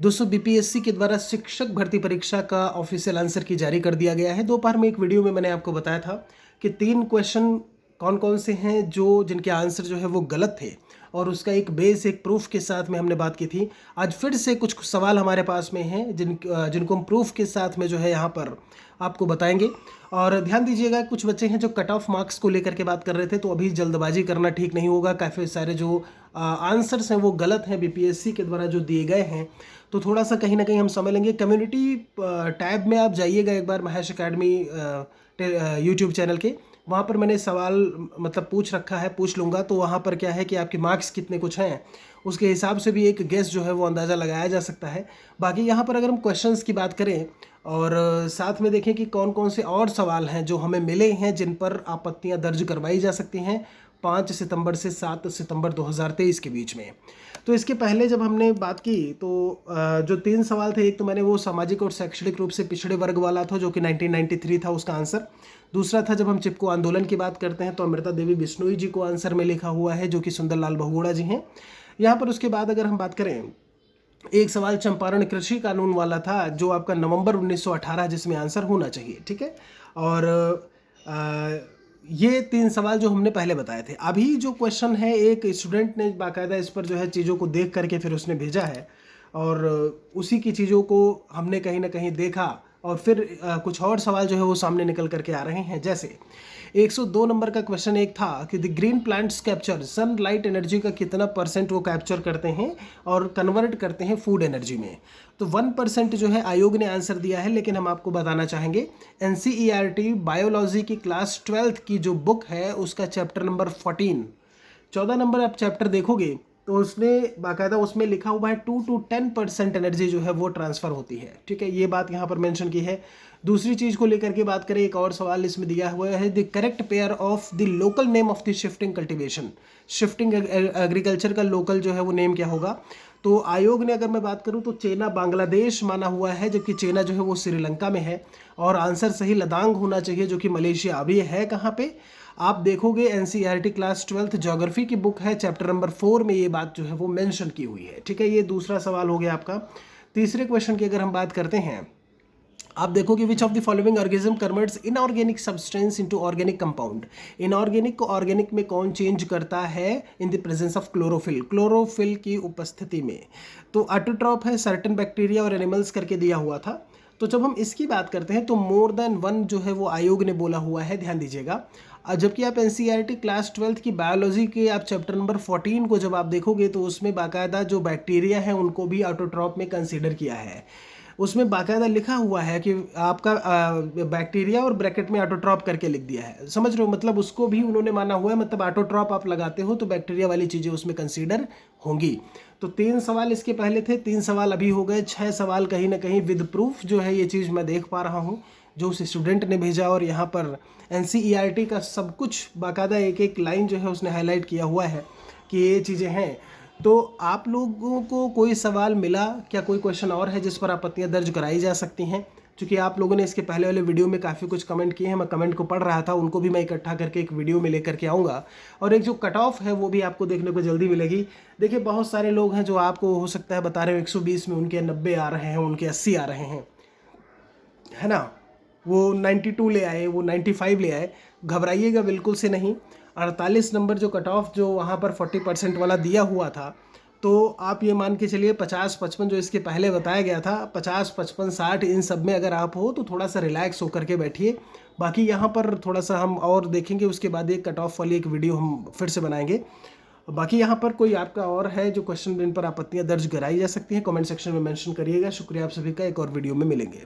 दोस्तों बीपीएससी के द्वारा शिक्षक भर्ती परीक्षा का ऑफिशियल आंसर की जारी कर दिया गया है। दोपहर में एक वीडियो में मैंने आपको बताया था कि 3 क्वेश्चन कौन कौन से हैं जो जिनके आंसर जो है वो गलत थे, और उसका एक बेस एक प्रूफ के साथ में हमने बात की थी। आज फिर से कुछ सवाल हमारे पास में हैं जिनको हम प्रूफ के साथ में जो है यहाँ पर आपको बताएंगे। और ध्यान दीजिएगा, कुछ बच्चे हैं जो कट ऑफ मार्क्स को लेकर के बात कर रहे थे, तो अभी जल्दबाजी करना ठीक नहीं होगा। काफ़ी सारे जो आंसर्स हैं वो गलत हैं बीपीएससी के द्वारा जो दिए गए हैं, तो थोड़ा सा कहीं ना कहीं हम समझ लेंगे। कम्युनिटी टैब में आप जाइएगा एक बार, महेश एकेडमी यूट्यूब चैनल के, वहाँ पर मैंने सवाल मतलब पूछ रखा है, पूछ लूँगा। तो वहाँ पर क्या है कि आपके मार्क्स कितने कुछ हैं, उसके हिसाब से भी एक गेस जो है वो अंदाज़ा लगाया जा सकता है। बाकी यहाँ पर अगर हम क्वेश्चंस की बात करें और साथ में देखें कि कौन कौन से और सवाल हैं जो हमें मिले हैं जिन पर आपत्तियाँ दर्ज करवाई जा सकती हैं 5 सितंबर से 7 सितंबर 2023 के बीच में। तो इसके पहले जब हमने बात की तो जो 3 सवाल थे, एक तो मैंने वो सामाजिक और शैक्षणिक रूप से पिछड़े वर्ग वाला था जो कि 1993 था उसका आंसर। दूसरा था जब हम चिपको आंदोलन की बात करते हैं तो अमृता देवी बिश्नोई जी को आंसर में लिखा हुआ है जो कि सुंदरलाल बहुगुणा जी हैं यहाँ पर। उसके बाद अगर हम बात करें, एक सवाल चंपारण कृषि कानून वाला था जो आपका नवंबर 1918 जिसमें आंसर होना चाहिए, ठीक है। और ये 3 सवाल जो हमने पहले बताए थे। अभी जो क्वेश्चन है, एक स्टूडेंट ने बाकायदा इस पर जो है चीज़ों को देख करके फिर उसने भेजा है, और उसी की चीज़ों को हमने कहीं ना कहीं देखा, और फिर कुछ और सवाल जो है वो सामने निकल करके आ रहे हैं। जैसे 102 नंबर का क्वेश्चन एक था कि the green plants capture sunlight energy का कितना परसेंट वो कैप्चर करते हैं और कन्वर्ट करते हैं फूड एनर्जी में। तो 1% जो है आयोग ने आंसर दिया है, लेकिन हम आपको बताना चाहेंगे एनसीईआरटी बायोलॉजी की क्लास 12th की जो बुक है उसका चैप्टर नंबर 14 नंबर आप चैप्टर देखोगे तो उसने बाकायदा उसमें लिखा हुआ है 2 to 10% एनर्जी जो है वो ट्रांसफ़र होती है, ठीक है। ये बात यहाँ पर मेंशन की है। दूसरी चीज़ को लेकर के बात करें, एक और सवाल इसमें दिया हुआ है, the correct pair of the local name of the shifting cultivation. Shifting agriculture का लोकल जो है वो नेम क्या होगा। तो आयोग ने अगर मैं बात करूं तो चेना बांग्लादेश माना हुआ है, जबकि चेना जो है वो श्रीलंका में है, और आंसर सही लदांग होना चाहिए जो कि मलेशिया। अब ये है कहाँ पे, आप देखोगे एनसीईआरटी क्लास 12th ज्योग्राफी की बुक है, चैप्टर नंबर 4 में ये बात जो है वो मेंशन की हुई है, ठीक है। ये दूसरा सवाल हो गया आपका। तीसरे क्वेश्चन की अगर हम बात करते हैं, आप देखोगे which of the following organism converts inorganic substance into organic compound. Inorganic को ऑर्गेनिक में कौन चेंज करता है in the presence of chlorophyll, chlorophyll की उपस्थिति में। तो ऑटोट्रॉप है, सर्टेन बैक्टीरिया और एनिमल्स करके दिया हुआ था। तो जब हम इसकी बात करते हैं तो मोर देन वन जो है वो आयोग ने बोला हुआ है, ध्यान दीजिएगा। जबकि आप एनसीईआरटी क्लास 12th की बायोलॉजी के आप चैप्टर नंबर 14 को जब आप देखोगे तो उसमें बाकायदा जो बैक्टीरिया है उनको भी ऑटोट्रॉप में कंसीडर किया है। उसमें बाकायदा लिखा हुआ है कि आपका बैक्टीरिया और ब्रैकेट में ऑटोट्रॉप करके लिख दिया है, समझ रहे हो। मतलब उसको भी उन्होंने माना हुआ है, मतलब ऑटोट्रॉप आप लगाते हो तो बैक्टीरिया वाली चीज़ें उसमें कंसीडर होंगी। तो 3 सवाल इसके पहले थे, 3 सवाल अभी हो गए, 6 सवाल कहीं ना कहीं विद प्रूफ जो है ये चीज़ मैं देख पा रहा हूँ जो उस स्टूडेंट ने भेजा। और यहाँ पर एनसीईआरटी का सब कुछ बाकायदा एक एक लाइन जो है उसने हाईलाइट किया हुआ है कि ये चीज़ें हैं। तो आप लोगों को कोई सवाल मिला क्या, कोई क्वेश्चन और है जिस पर आपत्तियां दर्ज कराई जा सकती हैं? क्योंकि आप लोगों ने इसके पहले वाले वीडियो में काफ़ी कुछ कमेंट किए हैं, मैं कमेंट को पढ़ रहा था, उनको भी मैं इकट्ठा करके एक वीडियो में लेकर के आऊँगा। और एक जो कट ऑफ है वो भी आपको देखने को जल्दी मिलेगी। देखिए बहुत सारे लोग हैं जो आपको हो सकता है बता रहे हो 120 में उनके 90 आ रहे हैं, उनके 80 आ रहे हैं, है ना। वो 92 ले आए, वो 95 ले आए, घबराइएगा बिल्कुल से नहीं। 48 नंबर जो कट ऑफ जो वहाँ पर 40% वाला दिया हुआ था, तो आप ये मान के चलिए 50-55 जो इसके पहले बताया गया था, 50-55-60 इन सब में अगर आप हो तो थोड़ा सा रिलैक्स होकर के बैठिए। बाकी यहाँ पर थोड़ा सा हम और देखेंगे, उसके बाद एक कट ऑफ वाली एक वीडियो हम फिर से बनाएंगे। बाकी यहाँ पर कोई आपका और है जो क्वेश्चन जिन पर आपत्तियाँ दर्ज कराई जा सकती हैं, कमेंट सेक्शन में मेंशन करिएगा। शुक्रिया आप सभी का, एक और वीडियो में मिलेंगे।